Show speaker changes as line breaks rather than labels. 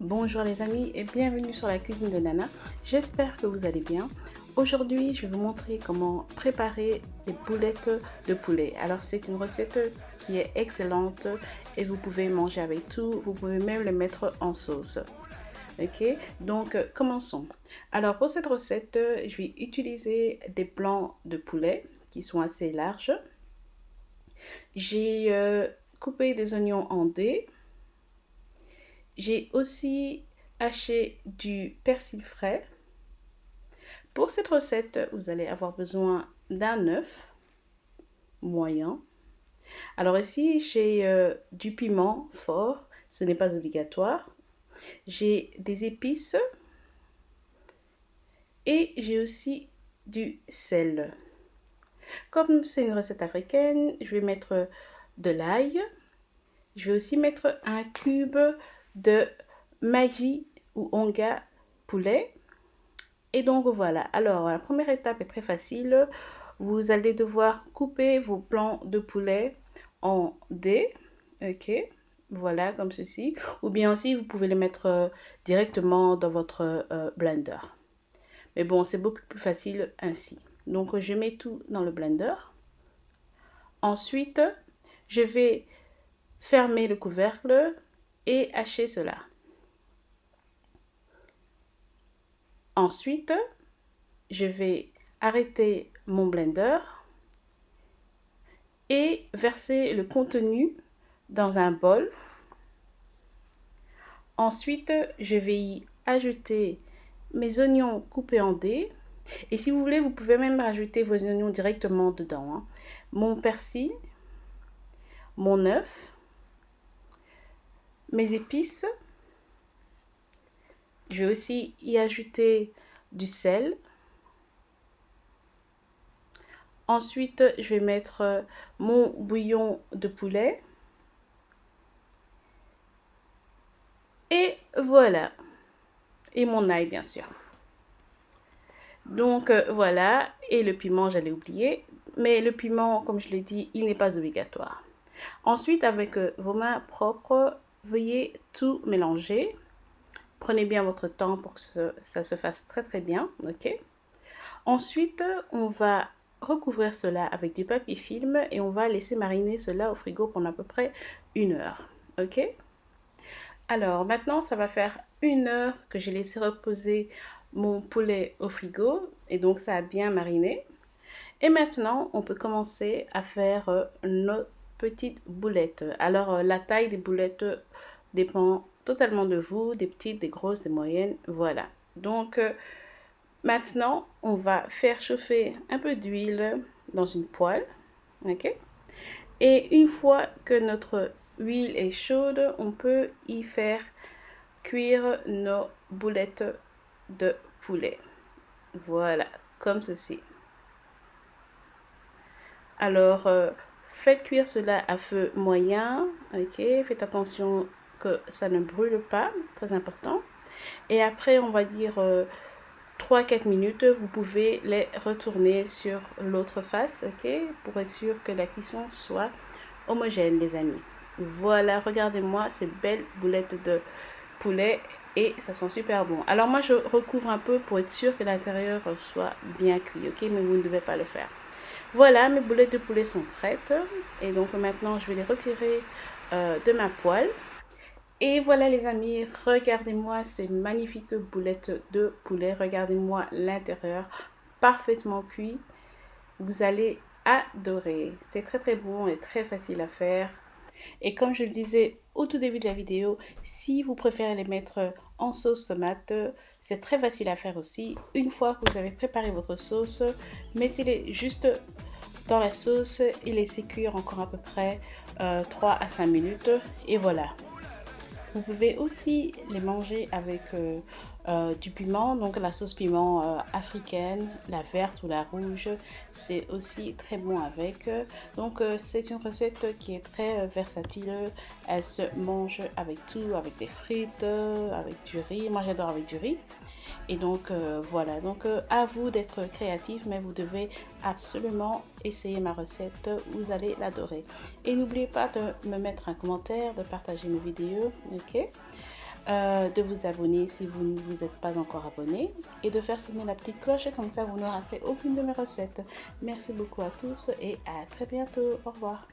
Bonjour les amis et bienvenue sur la cuisine de Nana. J'espère que vous allez bien. Aujourd'hui, je vais vous montrer comment préparer des boulettes de poulet. Alors, c'est une recette qui est excellente et vous pouvez manger avec tout. Vous pouvez même le mettre en sauce. Ok, donc commençons. Alors, pour cette recette, je vais utiliser des blancs de poulet qui sont assez larges. J'ai coupé des oignons en dés. J'ai aussi haché du persil frais. Pour cette recette, vous allez avoir besoin d'un œuf moyen. Alors ici, j'ai du piment fort, ce n'est pas obligatoire. J'ai des épices et j'ai aussi du sel. Comme c'est une recette africaine, je vais mettre de l'ail. Je vais aussi mettre un cube de Maggi ou onga poulet. Et donc voilà, alors la première étape est très facile. Vous allez devoir couper vos blancs de poulet en dés, ok, voilà comme ceci. Ou bien aussi vous pouvez les mettre directement dans votre blender. Mais bon, c'est beaucoup plus facile ainsi. Donc je mets tout dans le blender. Ensuite, je vais fermer le couvercle et hacher cela. Ensuite, je vais arrêter mon blender et verser le contenu dans un bol. Ensuite, je vais y ajouter mes oignons coupés en dés. Et si vous voulez, vous pouvez même rajouter vos oignons directement dedans, hein. Mon persil, mon œuf, mes épices. Je vais aussi y ajouter du sel. Ensuite, je vais mettre mon bouillon de poulet. Et voilà. Et mon ail, bien sûr. Donc voilà, et le piment, j'allais oublier. Mais le piment, comme je l'ai dit, il n'est pas obligatoire. Ensuite, avec vos mains propres, veuillez tout mélanger. Prenez bien votre temps pour que ça se fasse très très bien, ok? Ensuite, on va recouvrir cela avec du papier film et on va laisser mariner cela au frigo pendant à peu près 1 heure, ok? Alors maintenant, ça va faire 1 heure que j'ai laissé reposer mon poulet au frigo et donc ça a bien mariné. Et maintenant, on peut commencer à faire nos petites boulettes. Alors la taille des boulettes dépend totalement de vous, des petites, des grosses, des moyennes, voilà. Donc maintenant, on va faire chauffer un peu d'huile dans une poêle, ok? Et une fois que notre huile est chaude, on peut y faire cuire nos boulettes de poulet. Voilà, comme ceci. Alors, faites cuire cela à feu moyen, ok? Faites attention que ça ne brûle pas, très important. Et après, on va dire 3-4 minutes, vous pouvez les retourner sur l'autre face, ok? Pour être sûr que la cuisson soit homogène, les amis. Voilà, regardez-moi ces belles boulettes de poulet et ça sent super bon. Alors moi, je recouvre un peu pour être sûr que l'intérieur soit bien cuit, ok? Mais vous ne devez pas le faire. Voilà, mes boulettes de poulet sont prêtes. Et donc maintenant, je vais les retirer de ma poêle. Et voilà les amis, regardez-moi ces magnifiques boulettes de poulet. Regardez-moi l'intérieur, parfaitement cuit. Vous allez adorer. C'est très très bon et très facile à faire. Et comme je le disais au tout début de la vidéo, si vous préférez les mettre en sauce tomate, c'est très facile à faire aussi. Une fois que vous avez préparé votre sauce, mettez-les juste dans la sauce et laissez cuire encore à peu près 3 à 5 minutes. Et voilà. Vous pouvez aussi les manger avec du piment, donc la sauce piment africaine, la verte ou la rouge, c'est aussi très bon avec. Donc c'est une recette qui est très versatile, elle se mange avec tout, avec des frites, avec du riz, moi j'adore avec du riz. Et donc voilà, donc à vous d'être créatif, mais vous devez absolument essayer ma recette, vous allez l'adorer. Et n'oubliez pas de me mettre un commentaire, de partager mes vidéos, ok? de vous abonner si vous ne vous êtes pas encore abonné et de faire sonner la petite cloche, comme ça vous ne raterez aucune de mes recettes. Merci beaucoup à tous et à très bientôt. Au revoir.